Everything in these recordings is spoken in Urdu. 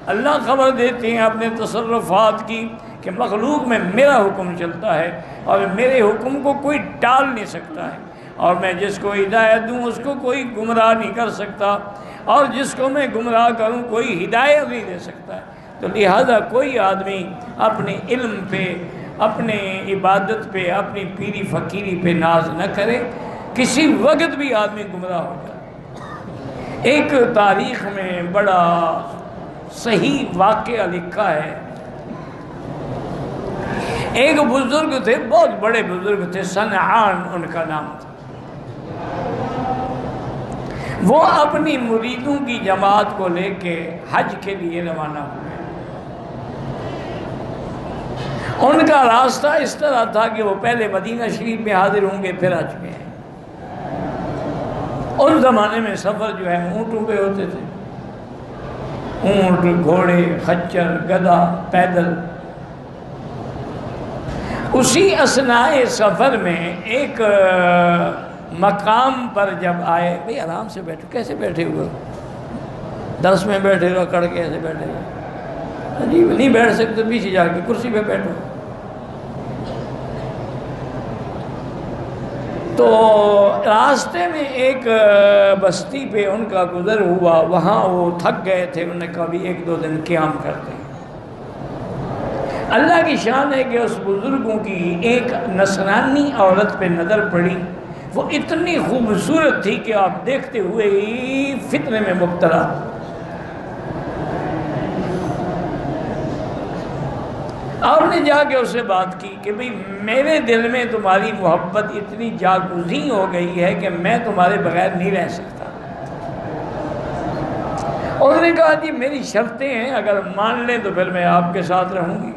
اللہ خبر دیتے ہیں اپنے تصرفات کی کہ مخلوق میں میرا حکم چلتا ہے اور میرے حکم کو کوئی ٹال نہیں سکتا ہے، اور میں جس کو ہدایت دوں اس کو کوئی گمراہ نہیں کر سکتا، اور جس کو میں گمراہ کروں کوئی ہدایت نہیں دے سکتا ہے۔ تو لہذا کوئی آدمی اپنے علم پہ، اپنے عبادت پہ، اپنی پیری فقیری پہ ناز نہ کرے، کسی وقت بھی آدمی گمراہ ہو جائے۔ ایک تاریخ میں بڑا صحیح واقعہ لکھا ہے، ایک بزرگ تھے، بہت بڑے بزرگ تھے، سنعان ان کا نام تھا۔ وہ اپنی مریدوں کی جماعت کو لے کے حج کے لیے روانہ ہوئے۔ ان کا راستہ اس طرح تھا کہ وہ پہلے مدینہ شریف میں حاضر ہوں گے، پھر حج میں۔ اس زمانے میں سفر جو ہے اونٹوں پہ ہوتے تھے، اونٹ، گھوڑے، خچر، گدھا، پیدل۔ اسی اثناء سفر میں ایک مقام پر جب آئے، بھئی آرام سے بیٹھو، کیسے بیٹھے ہوئے؟ درس میں بیٹھے رہو، کڑ کے ایسے بیٹھے رہو، عجیب، نہیں بیٹھ سکتے پیچھے جا کے کرسی پہ بیٹھو۔ تو راستے میں ایک بستی پہ ان کا گزر ہوا، وہاں وہ تھک گئے تھے، انہوں نے کہا بھی ایک دو دن قیام کرتے ہیں۔ اللہ کی شان ہے کہ اس بزرگوں کی ایک نصرانی عورت پہ نظر پڑی، وہ اتنی خوبصورت تھی کہ آپ دیکھتے ہوئے ہی فتنے میں مبتلا۔ آپ نے جا کے اس سے بات کی کہ بھئی میرے دل میں تمہاری محبت اتنی جاگزیں ہو گئی ہے کہ میں تمہارے بغیر نہیں رہ سکتا۔ اس نے کہا جی میری شرطیں ہیں، اگر مان لیں تو پھر میں آپ کے ساتھ رہوں گی۔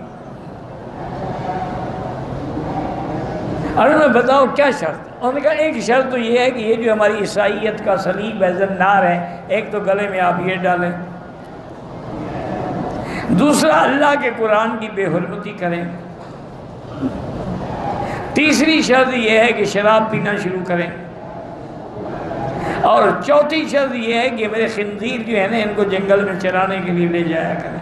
اور انہوں نے بتاؤ کیا شرط ہے؟ انہوں نے کہا ایک شرط تو یہ ہے کہ یہ جو ہماری عیسائیت کا صلیب ہے، زنار ہے، ایک تو گلے میں آپ یہ ڈالیں، دوسرا اللہ کے قرآن کی بے حرمتی کریں، تیسری شرط یہ ہے کہ شراب پینا شروع کریں، اور چوتھی شرط یہ ہے کہ میرے خنزیر جو ہے نا ان کو جنگل میں چرانے کے لیے لے جایا کریں۔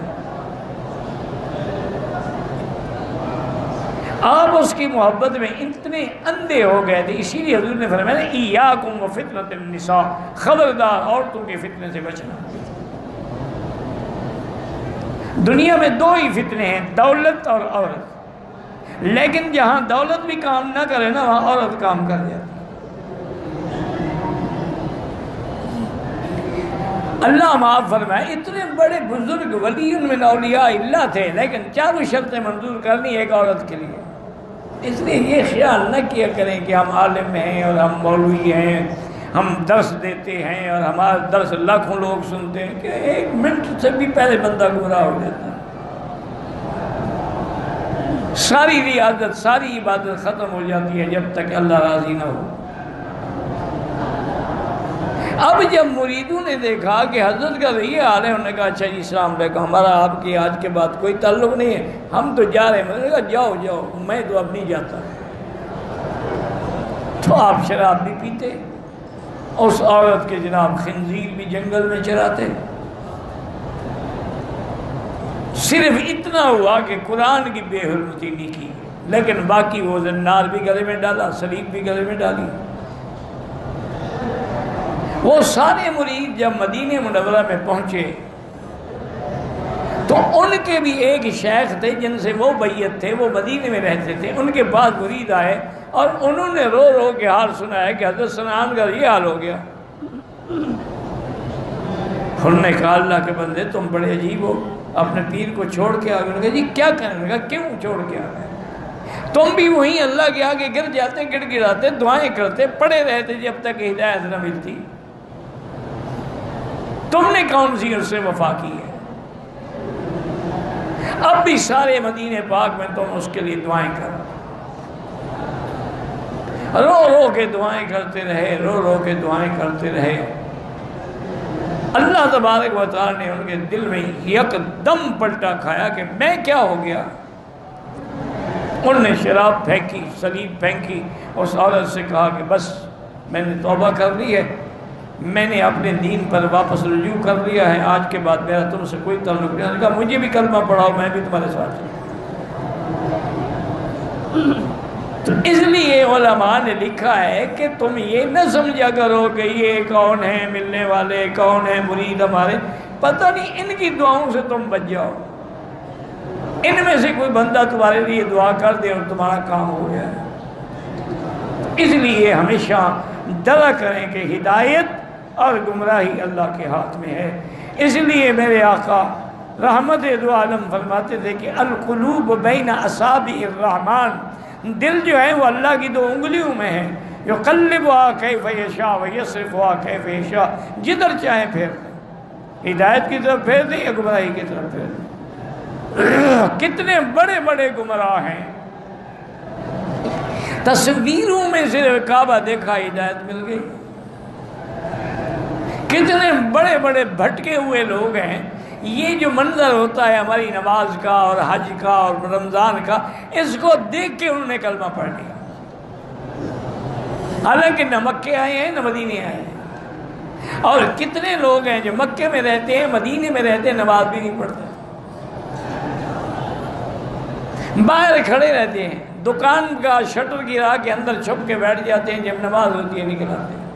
آپ اس کی محبت میں اتنے اندھے ہو گئے تھے، اسی لیے حضور نے فرمایا ایاکم وفتنۃ النساء، خبردار عورتوں کے فتنے سے بچنا۔ دنیا میں دو ہی فتنے ہیں، دولت اور عورت، لیکن جہاں دولت بھی کام نہ کرے نا وہاں عورت کام کر جاتی۔ اللہ معاف فرمائے، اتنے بڑے بزرگ ولی من اولیاء اللہ تھے، لیکن چاروں شرطیں منظور کرنی ایک عورت کے لیے۔ اس لیے یہ خیال نہ کیا کریں کہ ہم عالم ہیں اور ہم مولوی ہیں، ہم درس دیتے ہیں اور ہمارا درس لاکھوں لوگ سنتے ہیں، کہ ایک منٹ سے بھی پہلے بندہ گمراہ ہو جاتا ہے۔ ساری ریاضت، ساری عبادت ختم ہو جاتی ہے جب تک اللہ راضی نہ ہو۔ اب جب مریدوں نے دیکھا کہ حضرت کا یہ حال ہے، انہوں نے کہا اچھا جی السلام علیکم، ہمارا آپ کی آج کے بعد کوئی تعلق نہیں ہے، ہم تو جا رہے ہیں۔ میں نے کہا جاؤ جاؤ، میں تو اب نہیں جاتا۔ تو آپ شراب بھی پیتے، اس عورت کے جناب خنزیر بھی جنگل میں چراتے۔ صرف اتنا ہوا کہ قرآن کی بے حرمتی نہیں کی، لیکن باقی وہ زنار بھی گلے میں ڈالا، سلیب بھی گلے میں ڈالی۔ وہ سارے مرید جب مدینہ منورہ میں پہنچے تو ان کے بھی ایک شیخ تھے جن سے وہ بیعت تھے، وہ مدینہ میں رہتے تھے، ان کے پاس مرید آئے اور انہوں نے رو رو کے حال سنایا کہ حضرت سنان کا یہ حال ہو گیا۔ انہوں نے کہا اللہ کے بندے تم بڑے عجیب ہو، اپنے پیر کو چھوڑ کے آگے۔ انہوں نے کہا جی کیا کرنے لگا، کیوں چھوڑ کے آگے؟ تم بھی وہیں اللہ کے آگے گر جاتے، گڑ گڑاتے، دعائیں کرتے، پڑے رہتے جب تک ہدایت نہ ملتی۔ تم نے کون سی اس سے وفا کی ہے؟ اب بھی سارے مدینہ پاک میں تم اس کے لیے دعائیں کرو۔ رو رو کے دعائیں کرتے رہے، رو رو کے دعائیں کرتے رہے۔ اللہ تبارک و تعالی نے ان کے دل میں یک دم پلٹا کھایا کہ میں کیا ہو گیا۔ انہوں نے شراب پھینکی، سلیب پھینکی، اس عورت سے کہا کہ بس میں نے توبہ کر لی ہے، میں نے اپنے دین پر واپس رجوع کر لیا ہے، آج کے بعد میرا تم سے کوئی تعلق نہیں۔ نے کہا مجھے بھی کلمہ پڑھاؤ، میں بھی تمہارے ساتھ چلوں۔ تو اس لیے علماء نے لکھا ہے کہ تم یہ نہ سمجھا کرو کہ یہ کون ہیں ملنے والے، کون ہیں مرید ہمارے، پتہ نہیں ان کی دعاؤں سے تم بچ جاؤ، ان میں سے کوئی بندہ تمہارے لیے دعا کر دے اور تمہارا کام ہو گیا۔ اس لیے ہمیشہ ڈرا کریں کہ ہدایت اور گمراہی اللہ کے ہاتھ میں ہے۔ اس لیے میرے آقا رحمت دو عالم فرماتے تھے کہ القلوب بین اصابع الرحمن، دل جو ہے وہ اللہ کی دو انگلیوں میں ہے، یقلبها کیف یشاء ویصرفها کیف یشاء، جدھر چاہے پھیر دیں، ہدایت کی طرف پھیر دیں یا گمراہی کی طرف پھیر دیں۔ کتنے بڑے بڑے گمراہ ہیں، تصویروں میں صرف کعبہ دیکھا ہدایت مل گئی۔ کتنے بڑے بڑے بھٹکے ہوئے لوگ ہیں، یہ جو منظر ہوتا ہے ہماری نماز کا اور حج کا اور رمضان کا، اس کو دیکھ کے انہوں نے کلمہ پڑھ لیا، حالانکہ نہ مکے آئے ہیں نہ مدینے آئے ہیں۔ اور کتنے لوگ ہیں جو مکے میں رہتے ہیں، مدینے میں رہتے ہیں، نماز بھی نہیں پڑھتے، باہر کھڑے رہتے ہیں، دکان کا شٹر گرا کے اندر چھپ کے بیٹھ جاتے ہیں، جب نماز ہوتی ہے نکل آتے ہیں۔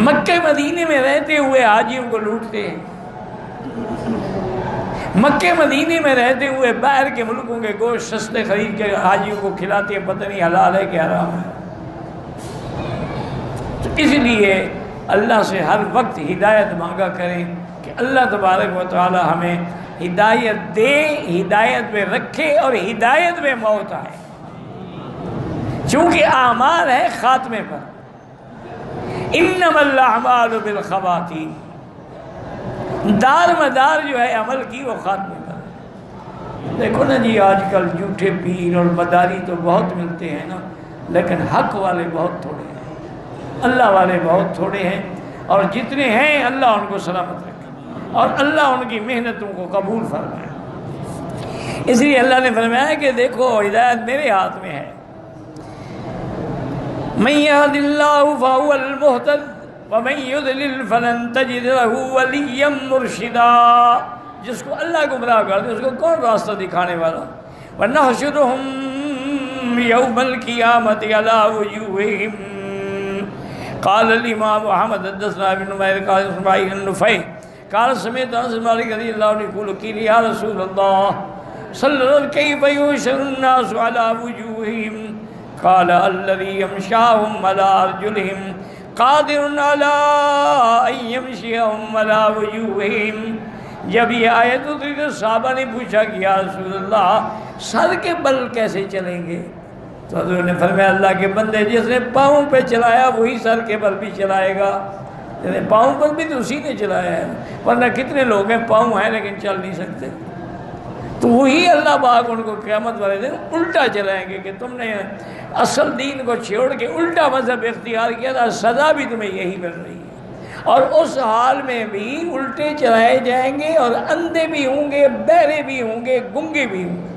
مکے مدینے میں رہتے ہوئے حاجیوں کو لوٹتے ہیں، مکے مدینے میں رہتے ہوئے باہر کے ملکوں کے گوشت سستے خرید کے حاجیوں کو کھلاتے ہیں، پتہ نہیں حلال ہے کہ حرام ہے۔ تو اس لیے اللہ سے ہر وقت ہدایت مانگا کریں کہ اللہ تبارک و تعالی ہمیں ہدایت دے، ہدایت میں رکھے اور ہدایت میں موت آئے، چونکہ اعمال ہے خاتمے پر، انما الاعمال بالخواتیم، دار مدار جو ہے عمل کی وہ خاتمے پر۔ دیکھو نا جی، آج کل جھوٹے پیر اور مداری تو بہت ملتے ہیں نا، لیکن حق والے بہت تھوڑے ہیں، اللہ والے بہت تھوڑے ہیں، اور جتنے ہیں اللہ ان کو سلامت رکھے اور اللہ ان کی محنتوں کو قبول فرمائے۔ اس لیے اللہ نے فرمایا کہ دیکھو ہدایت میرے ہاتھ میں ہے، من يهد الله فهو المهتد ومن يضلل فلن تجد له وليا مرشدا، جس کو اللہ گمراہ کر دے اس کو کون راستہ دکھانے والا؟ وَنَحْشُرُهُمْ يَوْمَ الْقِيَامَةِ عَلَى وُجُوهِهِمْ قال الإمام أحمد حدثنا ابن نمير قال اسماعيل النفيل قال سمعت أنس بن مالك رضي الله عنه يقول قيل يا رسول الله صلى الله عليه وسلم كيف يحشر الناس على وجوههم قال الذي يمشاهم على أرجلهم قادر على أن يمشيهم على وجوههم۔ جب یہ آیت اتری تو صحابہ نے پوچھا کہ یا رسول اللہ سر کے بل کیسے چلیں گے؟ تو حضور نے فرمایا اللہ کے بندے جس نے پاؤں پہ چلایا وہی سر کے بل بھی چلائے گا، یعنی پاؤں پر بھی تو اسی نے چلایا ہے، ورنہ کتنے لوگ ہیں پاؤں ہیں لیکن چل نہیں سکتے، تو وہی اللہ پاک ان کو قیامت والے دن الٹا چلائیں گے کہ تم نے اصل دین کو چھوڑ کے الٹا مذہب اختیار کیا تھا، سزا بھی تمہیں یہی مل رہی ہے۔ اور اس حال میں بھی الٹے چلائے جائیں گے اور اندھے بھی ہوں گے، بہرے بھی ہوں گے، گنگے بھی ہوں گے۔